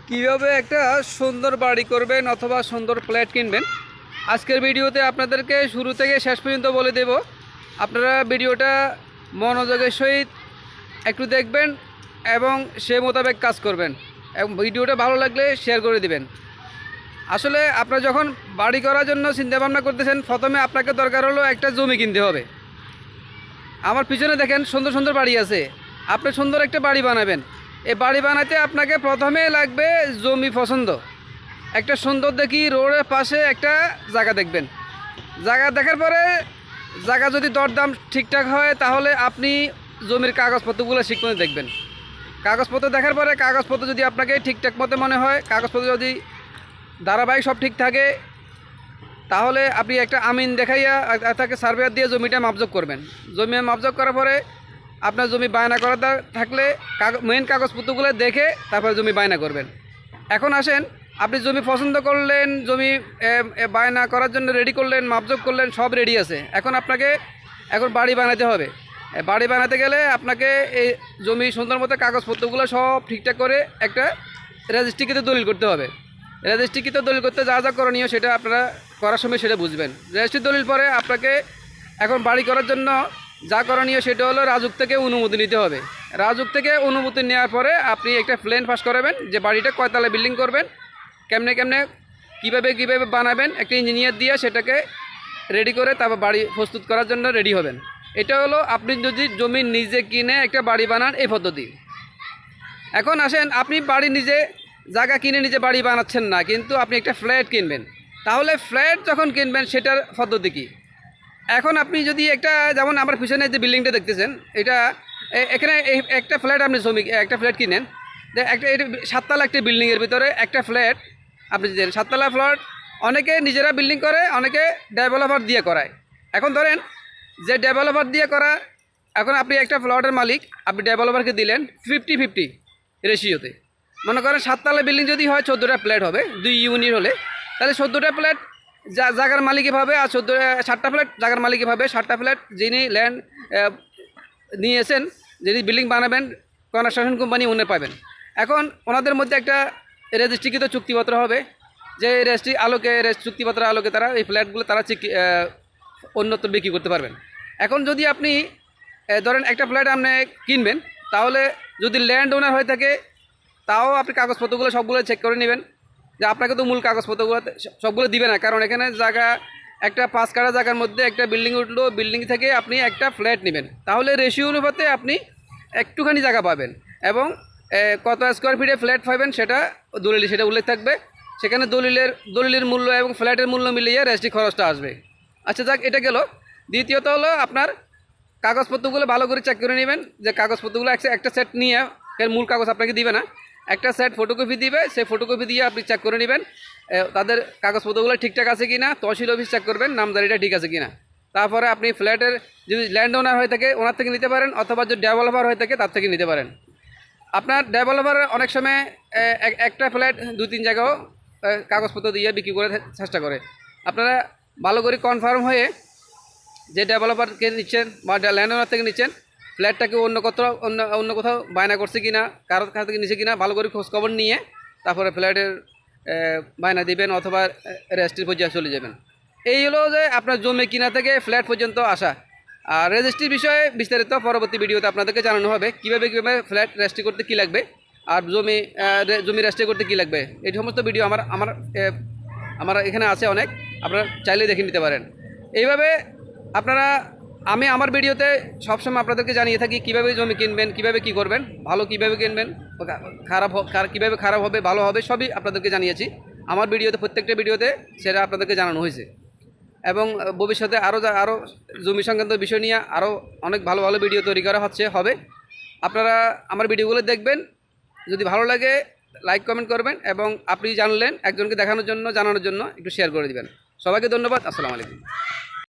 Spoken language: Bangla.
কিভাবে একটা সুন্দর বাড়ি করবেন অথবা সুন্দর ফ্ল্যাট কিনবেন আজকের ভিডিওতে আপনাদেরকে শুরু থেকে শেষ পর্যন্ত বলে দেব। আপনারা ভিডিওটা মনোযোগের সহিত একটু দেখবেন এবং সে মোতাবেক কাজ করবেন এবং ভিডিওটা ভালো লাগলে শেয়ার করে দিবেন। আসলে আপনারা যখন বাড়ি করার জন্য চিন্তাভাবনা করতেছেন, প্রথমে আপনাকে দরকার হলো একটা জমি কিনতে হবে। আমার পিছনে দেখেন সুন্দর সুন্দর বাড়ি আছে। আপনি সুন্দর একটা বাড়ি বানাবেন, এই বাড়ি বানাতে আপনাকে প্রথমে লাগবে জমি পছন্দ। একটা সুন্দর দেখি রোডের পাশে একটা জায়গা দেখবেন। জায়গা দেখার পরে জায়গা যদি দরদাম ঠিকঠাক হয় তাহলে আপনি জমির কাগজপত্রগুলো ঠিক মতো দেখবেন। কাগজপত্র দেখার পরে কাগজপত্র যদি আপনাকে ঠিকঠাক মতো মনে হয়, কাগজপত্র যদি ধারাবাহিক সব ঠিক থাকে, তাহলে আপনি একটা আমিন দেখাইয়া তাকে সার্ভেয়ার দিয়ে জমিটা মাপজোক করবেন। জমি মাপজোক করার পরে আপনার জমি বায়না করা থাকলে মেন কাগজপত্রগুলো দেখে তারপরে জমি বায়না করবেন। এখন আসেন, আপনি জমি পছন্দ করলেন, জমি বায়না করার জন্য রেডি করলেন, মাপজোক করলেন, সব রেডি আছে। এখন আপনাকে বাড়ি বানাতে হবে। বাড়ি বানাতে গেলে আপনাকে এই জমি সুন্দর মতো কাগজপত্রগুলো সব ঠিকঠাক করে একটা রেজিস্ট্রিকৃত দলিল করতে হবে। রেজিস্ট্রিকৃত দলিল করতে যা যা করণীয় সেটা আপনারা করার সময় সেটা বুঝবেন। রেজিস্ট্রি দলিল পরে আপনাকে এখন বাড়ি করার জন্য যা করণীয় সেটা হলো রাজুক থেকে অনুমতি নিতে হবে। রাজুক থেকে অনুমতি নেওয়ার পরে আপনি একটা প্ল্যান পাস করাবেন যে বাড়িটা কয়তলা বিল্ডিং করবেন, কেমনে কেমনে কীভাবে বানাবেন। একটা ইঞ্জিনিয়ার দিয়ে সেটাকে রেডি করে তারপর বাড়ি প্রস্তুত করার জন্য রেডি হবেন। এটা হলো আপনি যদি জমি নিজে কিনে একটা বাড়ি বানান এই পদ্ধতি। এখন আসেন, আপনি বাড়ি নিজে জায়গা কিনে নিজে বাড়ি বানাচ্ছেন না, কিন্তু আপনি একটা ফ্ল্যাট কিনবেন। তাহলে ফ্ল্যাট যখন কিনবেন সেটার পদ্ধতি কী? এখন আপনি যদি একটা, যেমন আমার পিছনে যে বিল্ডিংটা দেখতেছেন, এটা এখানে একটা ফ্ল্যাট আপনি জমি একটা ফ্ল্যাট কিনেন, একটা এটা 7 তলা একটা বিল্ডিংয়ের ভিতরে একটা ফ্ল্যাট আপনি দেন। 7 তলা ফ্ল্যাট অনেকে নিজেরা বিল্ডিং করে, অনেকে ডেভেলপার দিয়ে করায়। এখন ধরেন যে ডেভেলপার দিয়ে করা, এখন আপনি একটা ফ্ল্যাটের মালিক, আপনি ডেভেলপারকে দিলেন 50-50 রেশিওতে। মনে করেন 7 তলা বিল্ডিং যদি হয় 14টা ফ্ল্যাট হবে, 2 ইউনিট হলে, তাহলে 14টা ফ্ল্যাট জায়গার মালিকই ভাবে, আর 7টা ফ্ল্যাট জায়গার মালিকই ভাবে। 7টা ফ্ল্যাট যিনি ল্যান্ড নিয়েছেন, যিনি বিল্ডিং বানাবেন, কনস্ট্রাকশন কোম্পানি উনি পাবেন। এখন ওনাদের মধ্যে একটা রেজিস্ট্রিকৃত চুক্তিপত্র হবে, যে চুক্তিপত্রের আলোকে তারা এই ফ্ল্যাটগুলো তারা অন্যত্র বিক্রি করতে পারবেন। এখন যদি আপনি ধরেন একটা ফ্ল্যাট আপনি কিনবেন, তাহলে যদি ল্যান্ড ওনার হয়ে থাকে তাও আপনি কাগজপত্রগুলো সবগুলো চেক করে নেবেন, যে আপনাকে তো মূল কাগজপত্রগুলো সবগুলো দিবে না। কারণ এখানে জায়গা একটা 5 কাঠা জায়গার মধ্যে একটা বিল্ডিং উঠলো, বিল্ডিং থেকে আপনি একটা ফ্ল্যাট নেবেন, তাহলে রেশিও অনুপাতে আপনি একটুখানি জায়গা পাবেন এবং কত স্কোয়ার ফিটে ফ্ল্যাট পাবেন সেটা সেটা উল্লেখ থাকবে। সেখানে দলিলের মূল্য এবং ফ্ল্যাটের মূল্য মিলিয়ে রেজিস্ট্রি খরচটা আসবে। আচ্ছা যাক, এটা গেল। দ্বিতীয়ত হলো আপনার কাগজপত্রগুলো ভালো করে চেক করে নেবেন, যে কাগজপত্রগুলো একটা সেট নিয়ে, এর মূল কাগজ আপনাকে দিবে না, একটা সেট ফটোকপি দিবে, সেই ফটোকপি দিয়ে আপনি চেক করে নেবেন তাদের কাগজপত্রগুলো ঠিকঠাক আছে কি না। তহসিল অফিস চেক করবেন নামজারিটা ঠিক আছে কি না। তারপরে আপনি ফ্ল্যাটের যদি ল্যান্ড ওনার হয়ে থাকে ওনার থেকে নিতে পারেন, অথবা যদি ডেভেলপার হয়ে থাকে তার থেকে নিতে পারেন। আপনার ডেভেলপার অনেক সময় একটা ফ্ল্যাট 2-3 জায়গাও কাগজপত্র দিয়ে বিক্রি করে চেষ্টা করে। আপনারা ভালো করে কনফার্ম হয়ে যে ডেভেলপারকে নিচ্ছেন বা ল্যান্ড ওনার থেকে নিচ্ছেন, ফ্ল্যাটটাকে অন্য কোথাও বায়না করছে কিনা, কারোর কাছ থেকে নিচ্ছে কিনা, ভালো করে খোঁজখবর নিয়ে তারপরে ফ্ল্যাটের বায়না দিবেন অথবা রেজিস্ট্রির পর্যায়ে চলে যাবেন। এই হলো যে আপনার জমি কিনা থেকে ফ্ল্যাট পর্যন্ত আসা। আর রেজিস্ট্রির বিষয়ে বিস্তারিত পরবর্তী ভিডিওতে আপনাদেরকে জানানো হবে, কীভাবে ফ্ল্যাট রেজিস্ট্রি করতে কী লাগবে আর জমি রেজিস্ট্রি করতে কী লাগবে। এই সমস্ত ভিডিও আমার এখানে আছে অনেক, আপনারা চাইলে দেখে নিতে পারেন। এইভাবে আপনারা আমার ভিডিওতে সবসময় আপনাদেরকে জানিয়ে থাকি কীভাবে জমি কিনবেন, কীভাবে কী করবেন, ভালো কীভাবে কিনবেন, কীভাবে খারাপ হবে, ভালো হবে, সবই আপনাদেরকে জানিয়েছি আমার ভিডিওতে। প্রত্যেকটা ভিডিওতে সেটা আপনাদেরকে জানানো হয়েছে এবং ভবিষ্যতে আরও জমি সংক্রান্ত বিষয় নিয়ে আরও অনেক ভালো ভালো ভিডিও তৈরি করা হবে। আপনারা আমার ভিডিওগুলো দেখবেন, যদি ভালো লাগে লাইক কমেন্ট করবেন এবং আপনি জানলেন একজনকে জানানোর জন্য একটু শেয়ার করে দিবেন। সবাইকে ধন্যবাদ। আসসালামু আলাইকুম।